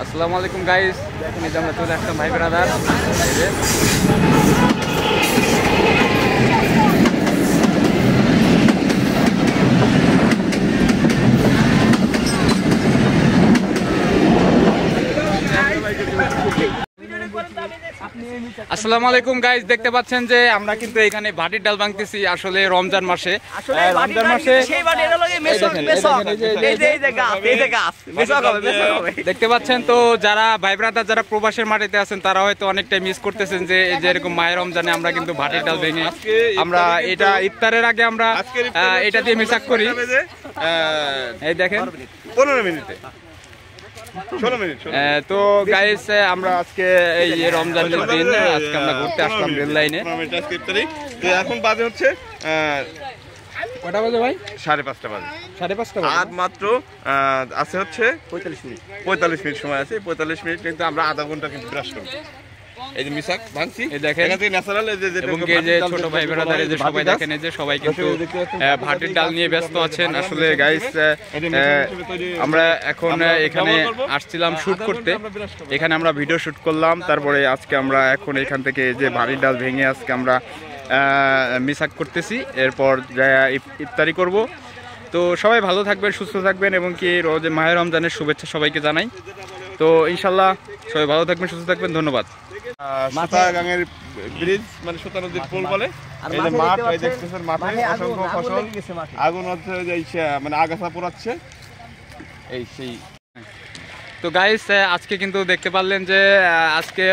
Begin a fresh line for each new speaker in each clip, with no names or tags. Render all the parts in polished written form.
আসসালামু আলাইকুম গাইস, দেখুন এই যে আমরা চলে আসলাম ভাই ব্রাদার। আসসালামু আলাইকুম গাইস, দেখতে পাচ্ছেন যে আমরা কিন্তু এখানে ভাটির ডাল ভাঙতেছি। আসলে রমজান মাসে দেখতে পাচ্ছেন তো যারা ভাই ব্রাদার যারা প্রবাসের মাটিতে আছেন তারা হয়তো অনেকটাই মিস করতেছেন যে এই যে এরকম মায়ের রমজানে আমরা কিন্তু ভাটির ডাল ভেঙে আমরা এটা ইফতারের আগে আমরা এটা দিয়ে মিসাক করি। এই দেখেন
15 মিনিটে 16 মিনিট।
তো গাইস আমরা আজকে এই রমজানের দিন আজকে আমরা ঘুরতে আসলাম রেল লাইনে।
এখন বাজে হচ্ছে
কটা বাজে ভাই?
5:30 বাজে।
5:30
আর মাত্র আছে হচ্ছে 45 মিনিট সময় আছে। 45 মিনিট কিন্তু আমরা আধা ঘন্টা কিন্তু ব্রাশ করব। এই যে মিসাক ভাঙছি, এই দেখেন এখানে ন্যাচারাল এই যে
এবং এই যে ছোট ভাই ব্রাদার এই যে সবাই দেখেন এই যে সবাই কিন্তু ভাটির ডাল নিয়ে ব্যস্ত আছেন। আসলে গাইস আমরা এখন এখানে আসছিলাম শুট করতে, এখানে আমরা ভিডিও শুট করলাম। তারপরে আজকে আমরা এখন এখান থেকে যে ভাটির ডাল ভেঙে আজকে আমরা মিসাক করতেছি, এরপর ইফতারি করব। তো সবাই ভালো থাকবেন, সুস্থ থাকবেন এবং কি মাহে রমজানের শুভেচ্ছা সবাইকে জানাই। তো ইনশাল্লাহ সবাই ভালো থাকবেন, সুস্থ থাকবেন, ধন্যবাদ।
সুতাগাঙের ব্রিজ মানে সুতা নদীর পোল বলে। এই যে মাঠ, এই দেখতেছেন মাঠে অসংখ্য ফসল, আগুন হচ্ছে যে মানে আগাছা পোড়াচ্ছে এই সেই।
তো গাইস আজকে কিন্তু দেখতে পারলেন যে আজকে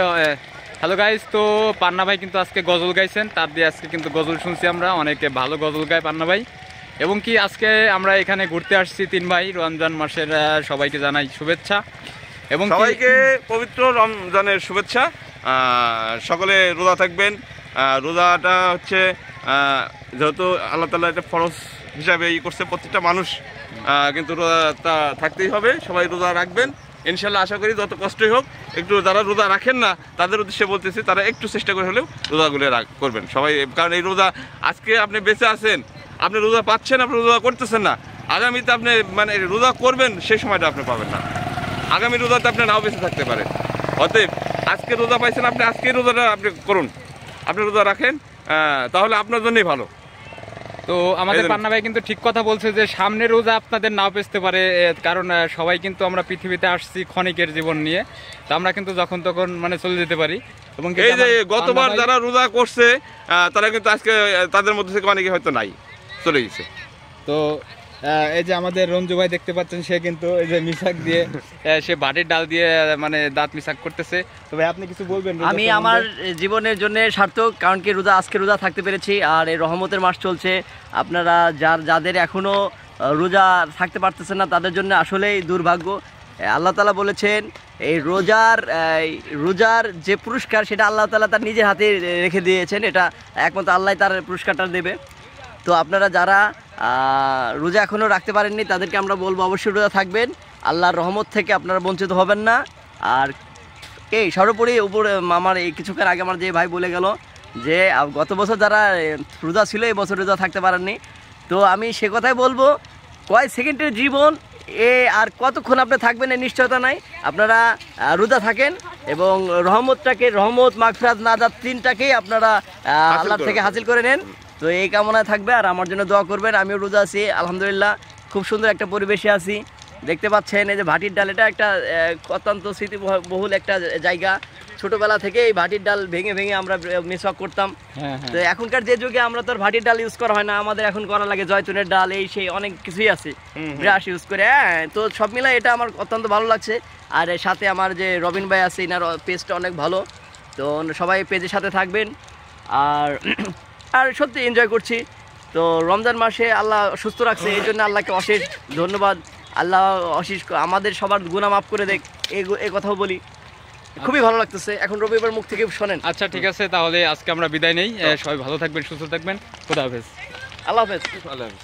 হ্যালো গাইস, তো পান্না ভাই কিন্তু আজকে গজল গাইছেন, তার দিয়ে আজকে কিন্তু গজল শুনছি আমরা। অনেকে ভালো গজল গায় পান্না ভাই। এবং কি আজকে আমরা এখানে ঘুরতে আসছি 3 ভাই, রমজান মাসের সবাইকে জানাই শুভেচ্ছা এবং
সবাইকে পবিত্র রমজানের শুভেচ্ছা। সকলে রোজা থাকবেন। রোজাটা হচ্ছে যেহেতু আল্লাহ তাআলা এটা ফরজ হিসাবে করছে, প্রত্যেকটা মানুষ কিন্তু রোজা থাকতেই হবে। সবাই রোজা রাখবেন ইনশাল্লাহ। আশা করি যত কষ্টই হোক, একটু যারা রোজা রাখেন না তাদের উদ্দেশ্যে বলতেছি, তারা একটু চেষ্টা করে হলেও রোজাগুলো করবেন সবাই। কারণ এই রোজা আজকে আপনি বেঁচে আছেন, আপনি রোজা পাচ্ছেন, আপনি রোজা করতেছেন না। আগামীতে আপনি মানে রোজা করবেন সেই সময়টা আপনি পাবেন না। আগামী রোজাতে আপনি নাও বেঁচে থাকতে পারেন। অতএব আজকে রোজা পাইছেন, আপনি আজকে রোজাটা আপনি করুন, আপনি রোজা রাখেন, তাহলে আপনার জন্যই ভালো।
তো আমাদের পান্না ভাই কিন্তু ঠিক কথা বলছে যে সামনে রোজা আপনাদের নাও পেছতে পারে, কারণ সবাই কিন্তু আমরা পৃথিবীতে আসছি ক্ষণিকের জীবন নিয়ে। তো আমরা কিন্তু যখন তখন মানে চলে যেতে পারি। এবং
এই যে গতবার যারা রোজা করছে তারা কিন্তু আজকে তাদের মধ্যে থেকে অনেকে হয়তো নাই, চলে গেছে।
তো এই যে আমাদের রঞ্জু ভাই দেখতে পাচ্ছেন, সে কিন্তু এই যে মিসাক দিয়ে সে ভাটির ডাল দিয়ে মানে দাঁত মিসাক করতেছে। তো ভাই আপনি কিছু বলবেন?
আমি আমার জীবনের জন্য সার্থক, কারণ কি রোজা আজকে রোজা থাকতে পেরেছি। আর এই রহমতের মাস চলছে, আপনারা যাদের এখনো রোজা থাকতে পারতেছেন না তাদের জন্য আসলেই দুর্ভাগ্য। আল্লাহ তাআলা বলেছেন এই রোজার যে পুরস্কার সেটা আল্লাহ তাআলা তার নিজের হাতে রেখে দিয়েছেন, এটা একমাত্র আল্লাহ তার পুরস্কারটা দেবে। তো আপনারা যারা রোজা এখনও রাখতে পারেননি তাদেরকে আমরা বলবো অবশ্যই রোজা থাকবেন, আল্লাহর রহমত থেকে আপনারা বঞ্চিত হবেন না। আর এই সর্বোপরি উপরে আমার এই কিছুক্ষণ আগে আমার যে ভাই বলে গেল যে গত বছর যারা রোজা ছিল এই বছর রোজা থাকতে পারেননি, তো আমি সে কথাই বলবো, কয় সেকেন্ডের জীবন আর কতক্ষণ আপনি থাকবেন এর নিশ্চয়তা নাই। আপনারা রোজা থাকেন এবং রহমত মাগফিরাত নাজাত তিনটাকেই আপনারা আল্লাহর থেকে হাসিল করে নেন। তো এই কামনায় থাকবে আর আমার জন্য দোয়া করবেন। আমিও রোজা আছি আলহামদুলিল্লাহ, খুব সুন্দর একটা পরিবেশে আছি। দেখতে পাচ্ছেন এই যে ভাটির ডাল, এটা একটা অত্যন্ত স্মৃতিবহুল একটা জায়গা। ছোটবেলা থেকে এই ভাটির ডাল ভেঙে ভেঙে আমরা মিসওয়াক করতাম। তো এখনকার যে যুগে আমরা তো আর ভাটির ডাল ইউজ করা হয় না, আমাদের এখন করা লাগে জয়তুনের ডাল, এই সেই অনেক কিছুই আছে ব্রাশ ইউজ করে। তো সব মিলাই এটা আমার অত্যন্ত ভালো লাগছে। আর এর সাথে আমার যে রবিন ভাই আছে, এনার পেজটা অনেক ভালো। তো সবাই পেজের সাথে থাকবেন। আর সত্যি এনজয় করছি। তো রমজান মাসে আল্লাহ সুস্থ রাখছে, এই জন্য আল্লাহকে অশেষ ধন্যবাদ। আল্লাহ অশেষ আমাদের সবার গুনাহ মাফ করে দেখ, এই কথাও বলি। খুবই ভালো লাগতেছে। এখন রবিবার মুখ থেকে শোনেন।
আচ্ছা ঠিক আছে, তাহলে আজকে আমরা বিদায় নেই। সবাই ভালো থাকবেন, সুস্থ থাকবেন। খোদা হাফেজ।
আল্লাহ হাফেজ।
আল্লাহ হাফেজ।